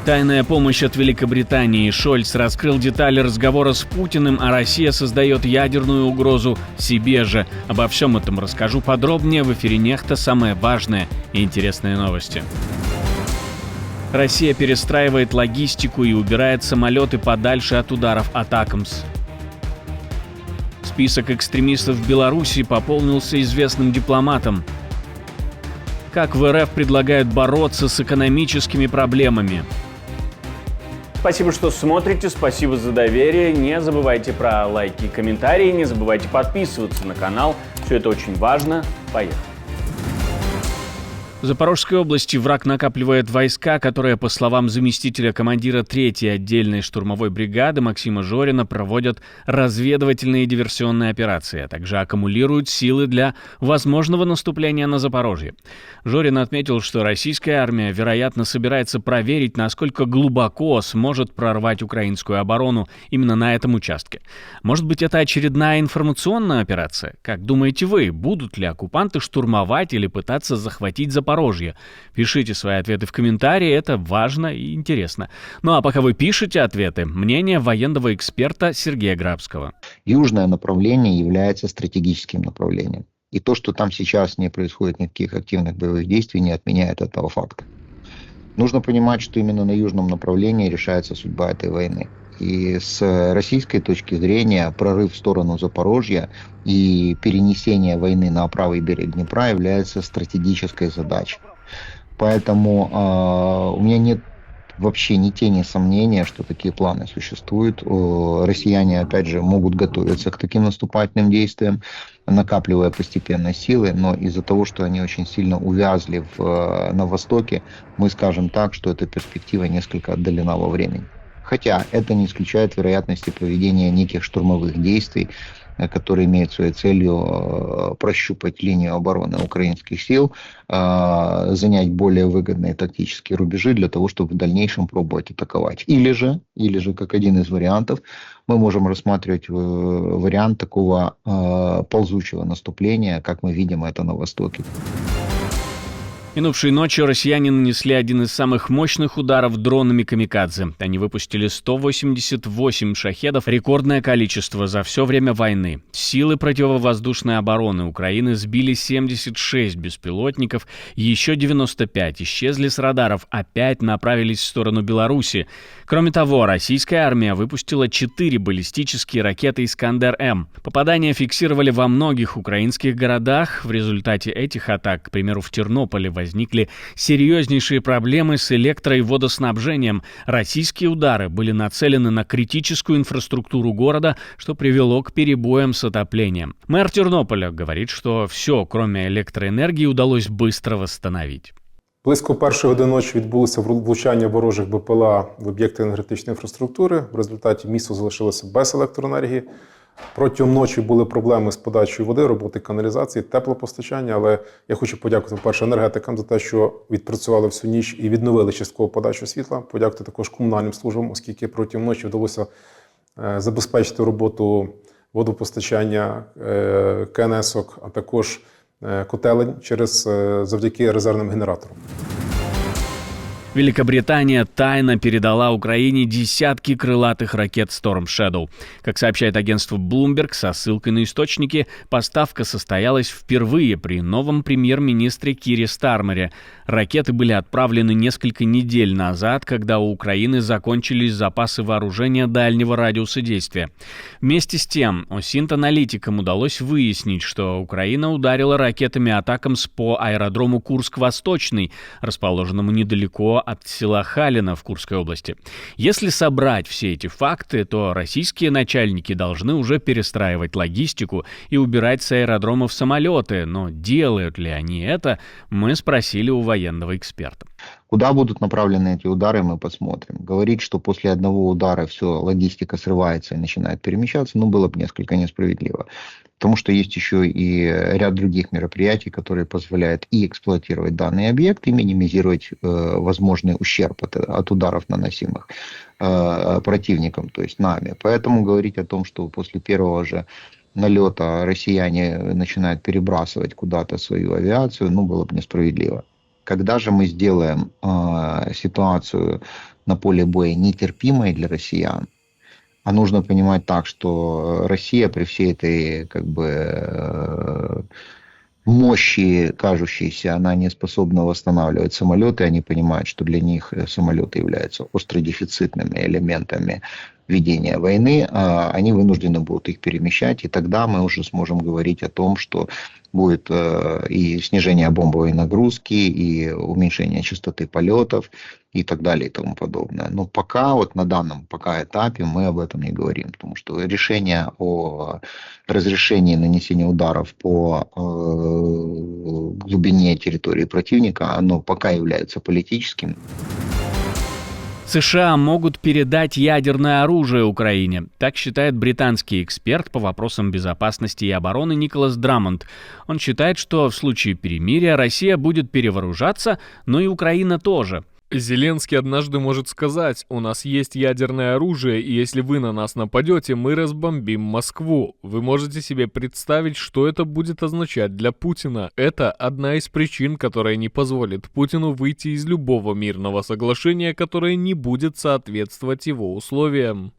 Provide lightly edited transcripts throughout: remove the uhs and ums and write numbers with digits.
Тайная помощь от Великобритании. Шольц раскрыл детали разговора с Путиным, а Россия создает ядерную угрозу себе же. Обо всем этом расскажу подробнее в эфире «Нехта». Самые важные и интересные новости. Россия перестраивает логистику и убирает самолеты подальше от ударов «Атакамс». Список экстремистов в Беларуси пополнился известным дипломатом. Как в РФ предлагают бороться с экономическими проблемами. Спасибо, что смотрите, спасибо за доверие. Не забывайте про лайки и комментарии, не забывайте подписываться на канал. Все это очень важно. Поехали. В Запорожской области враг накапливает войска, которые, по словам заместителя командира 3-й отдельной штурмовой бригады Максима Жорина, проводят разведывательные и диверсионные операции, а также аккумулируют силы для возможного наступления на Запорожье. Жорин отметил, что российская армия, вероятно, собирается проверить, насколько глубоко сможет прорвать украинскую оборону именно на этом участке. Может быть, это очередная информационная операция? Как думаете вы, будут ли оккупанты штурмовать или пытаться захватить Запорожье? Пишите свои ответы в комментарии, это важно и интересно. Ну а пока вы пишете ответы, мнение военного эксперта Сергея Грабского. Южное направление является стратегическим направлением. И то, что там сейчас не происходит никаких активных боевых действий, не отменяет этого факта. Нужно понимать, что именно на южном направлении решается судьба этой войны. И с российской точки зрения прорыв в сторону Запорожья и перенесение войны на правый берег Днепра является стратегической задачей. Поэтому у меня нет вообще ни тени сомнения, что такие планы существуют. Россияне, опять же, могут готовиться к таким наступательным действиям, накапливая постепенно силы, но из-за того, что они очень сильно увязли на Востоке, мы скажем так, что эта перспектива несколько отдалена во времени. Хотя это не исключает вероятности проведения неких штурмовых действий, которые имеют своей целью прощупать линию обороны украинских сил, занять более выгодные тактические рубежи для того, чтобы в дальнейшем пробовать атаковать. Или же, как один из вариантов, мы можем рассматривать вариант такого ползучего наступления, как мы видим это на Востоке. Минувшей ночью россияне нанесли один из самых мощных ударов дронами «Камикадзе». Они выпустили 188 шахедов, рекордное количество за все время войны. Силы противовоздушной обороны Украины сбили 76 беспилотников, еще 95 исчезли с радаров, опять направились в сторону Беларуси. Кроме того, российская армия выпустила 4 баллистические ракеты «Искандер-М». Попадания фиксировали во многих украинских городах. В результате этих атак, к примеру, в Тернополе возникли серьезнейшие проблемы с электро- и водоснабжением. Российские удары были нацелены на критическую инфраструктуру города, что привело к перебоям с отоплением. Мэр Тернополя говорит, что все, кроме электроэнергии, удалось быстро восстановить. Близько першої години ночі відбулося влучання ворожих БПЛА в об'єкти енергетичної інфраструктури. В результаті місто залишилося без електроенергії. Протягом ночі були проблеми з подачею води, роботи каналізації, теплопостачання, але я хочу подякувати, по-перше, енергетикам за те, що відпрацювали всю ніч і відновили частково подачу світла. Подякувати також комунальним службам, оскільки протягом ночі вдалося забезпечити роботу водопостачання, КНСок, а також котелень завдяки резервним генераторам. Великобритания тайно передала Украине десятки крылатых ракет Storm Shadow. Как сообщает агентство Bloomberg со ссылкой на источники, поставка состоялась впервые при новом премьер-министре Кире Стармере. Ракеты были отправлены несколько недель назад, когда у Украины закончились запасы вооружения дальнего радиуса действия. Вместе с тем, Осинт-аналитикам удалось выяснить, что Украина ударила ракетами «Атакамс» по аэродрому Курск-Восточный, расположенному недалеко от села Халина в Курской области. Если собрать все эти факты, то российские начальники должны уже перестраивать логистику и убирать с аэродромов самолеты. Но делают ли они это, мы спросили у военного эксперта. Куда будут направлены эти удары, мы посмотрим. Говорить, что после одного удара все, логистика срывается и начинает перемещаться, было бы несколько несправедливо. Потому что есть еще и ряд других мероприятий, которые позволяют и эксплуатировать данный объект, и минимизировать возможный ущерб от ударов, наносимых противником, то есть нами. Поэтому говорить о том, что после первого же налета россияне начинают перебрасывать куда-то свою авиацию, было бы несправедливо. Когда же мы сделаем ситуацию на поле боя нетерпимой для россиян, а нужно понимать так, что Россия при всей этой мощи кажущейся, она не способна восстанавливать самолеты, они понимают, что для них самолеты являются остродефицитными элементами ведения войны, они вынуждены будут их перемещать, и тогда мы уже сможем говорить о том, что будет и снижение бомбовой нагрузки, и уменьшение частоты полетов, и так далее, и тому подобное. Но пока, вот на данном этапе мы об этом не говорим, потому что решение о разрешении нанесения ударов по глубине территории противника, оно пока является политическим. США могут передать ядерное оружие Украине. Так считает британский эксперт по вопросам безопасности и обороны Николас Драмонд. Он считает, что в случае перемирия Россия будет перевооружаться, но и Украина тоже. Зеленский однажды может сказать: у нас есть ядерное оружие, и если вы на нас нападете, мы разбомбим Москву. Вы можете себе представить, что это будет означать для Путина? Это одна из причин, которая не позволит Путину выйти из любого мирного соглашения, которое не будет соответствовать его условиям.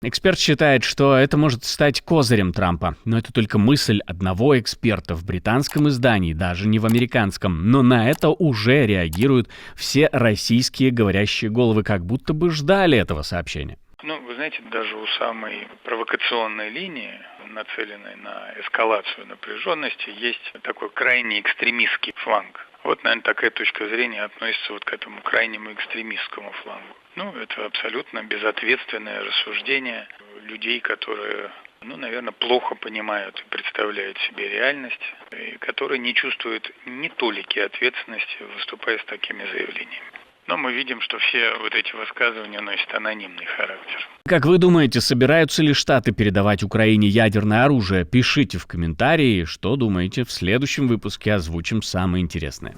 Эксперт считает, что это может стать козырем Трампа. Но это только мысль одного эксперта в британском издании, даже не в американском. Но на это уже реагируют все российские говорящие головы, как будто бы ждали этого сообщения. Вы знаете, даже у самой провокационной линии, нацеленной на эскалацию напряженности, есть такой крайне экстремистский фланг. Вот, наверное, такая точка зрения относится вот к этому крайнему экстремистскому флангу. Это абсолютно безответственное рассуждение людей, которые, наверное, плохо понимают и представляют себе реальность, и которые не чувствуют ни толики ответственности, выступая с такими заявлениями. Но мы видим, что все вот эти высказывания носят анонимный характер. Как вы думаете, собираются ли Штаты передавать Украине ядерное оружие? Пишите в комментарии, что думаете. В следующем выпуске озвучим самое интересное.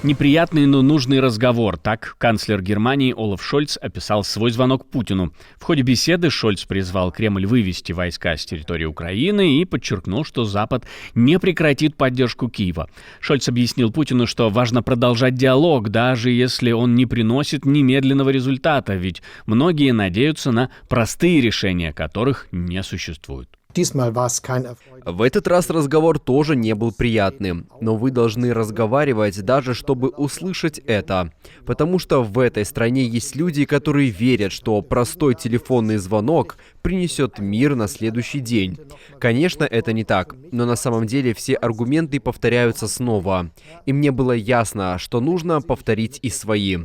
Неприятный, но нужный разговор. Так канцлер Германии Олаф Шольц описал свой звонок Путину. В ходе беседы Шольц призвал Кремль вывести войска с территории Украины и подчеркнул, что Запад не прекратит поддержку Киева. Шольц объяснил Путину, что важно продолжать диалог, даже если он не приносит немедленного результата, ведь многие надеются на простые решения, которых не существует. В этот раз разговор тоже не был приятным, но вы должны разговаривать даже, чтобы услышать это. Потому что в этой стране есть люди, которые верят, что простой телефонный звонок принесет мир на следующий день. Конечно, это не так, но на самом деле все аргументы повторяются снова. И мне было ясно, что нужно повторить и свои.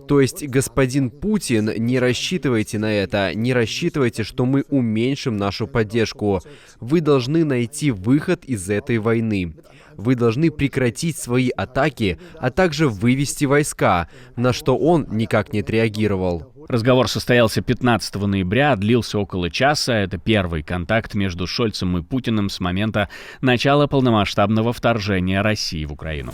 То есть, господин Путин, не рассчитывайте на это, не рассчитывайте, что мы уменьшим нашу поддержку. Вы должны найти выход из этой войны. Вы должны прекратить свои атаки, а также вывести войска, на что он никак не отреагировал. Разговор состоялся 15 ноября, длился около часа. Это первый контакт между Шольцем и Путиным с момента начала полномасштабного вторжения России в Украину.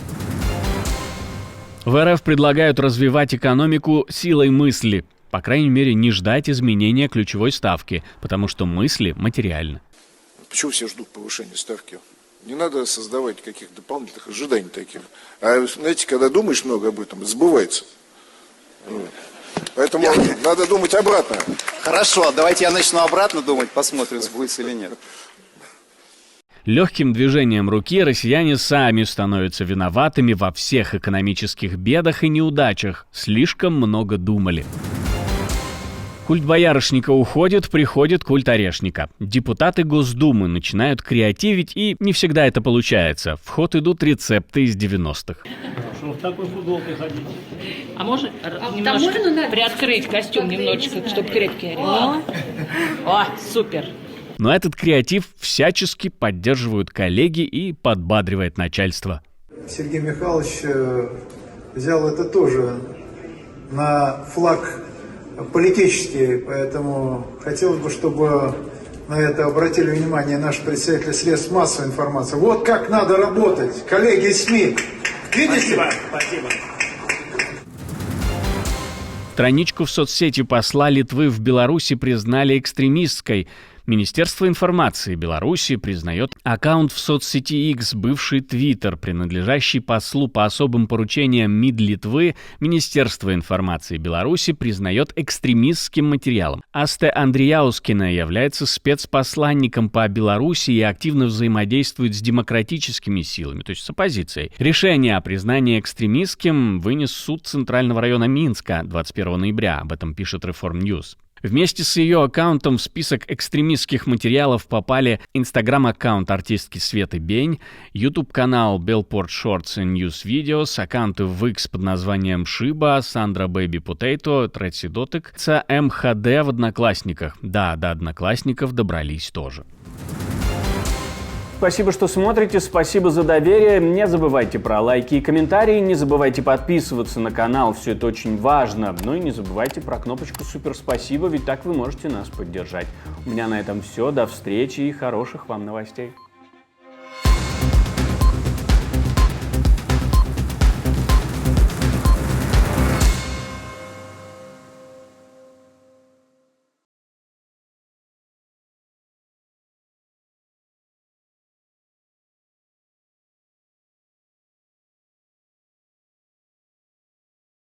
В РФ предлагают развивать экономику силой мысли. По крайней мере, не ждать изменения ключевой ставки, потому что мысли материальны. Почему все ждут повышения ставки? Не надо создавать каких-то дополнительных ожиданий таких. А знаете, когда думаешь много об этом, сбывается. Поэтому надо думать обратно. Хорошо, давайте я начну обратно думать, посмотрим, сбудется или нет. Легким движением руки россияне сами становятся виноватыми во всех экономических бедах и неудачах. Слишком много думали. Культ боярышника уходит, приходит культ орешника. Депутаты Госдумы начинают креативить, и не всегда это получается. В ход идут рецепты из 90-х. Что в такой футболке ходить? А можно немножко приоткрыть костюм немножечко, чтобы крепкий орех? О, супер! Но этот креатив всячески поддерживают коллеги и подбадривает начальство. Сергей Михайлович взял это тоже на флаг политический, поэтому хотелось бы, чтобы на это обратили внимание наши представители средств массовой информации. Вот как надо работать, коллеги из СМИ. Видите? Спасибо. Страничку в соцсети посла Литвы в Беларуси признали экстремистской. Министерство информации Беларуси признает аккаунт в соцсети X, бывший Twitter, принадлежащий послу по особым поручениям МИД Литвы. Министерство информации Беларуси признает экстремистским материалом. Асте Андреяускина является спецпосланником по Беларуси и активно взаимодействует с демократическими силами, то есть с оппозицией. Решение о признании экстремистским вынес суд Центрального района Минска 21 ноября. Об этом пишет Reform News. Вместе с ее аккаунтом в список экстремистских материалов попали инстаграм-аккаунт артистки Светы Бень, YouTube-канал Bellport Shorts and News Videos, аккаунты в X под названием Шиба, Сандра Бэйби Потейто, Третси Дотек, МХД в Одноклассниках. Да, до Одноклассников добрались тоже. Спасибо, что смотрите, спасибо за доверие. Не забывайте про лайки и комментарии, не забывайте подписываться на канал, все это очень важно. Ну и не забывайте про кнопочку «Супер спасибо», ведь так вы можете нас поддержать. У меня на этом все, до встречи и хороших вам новостей.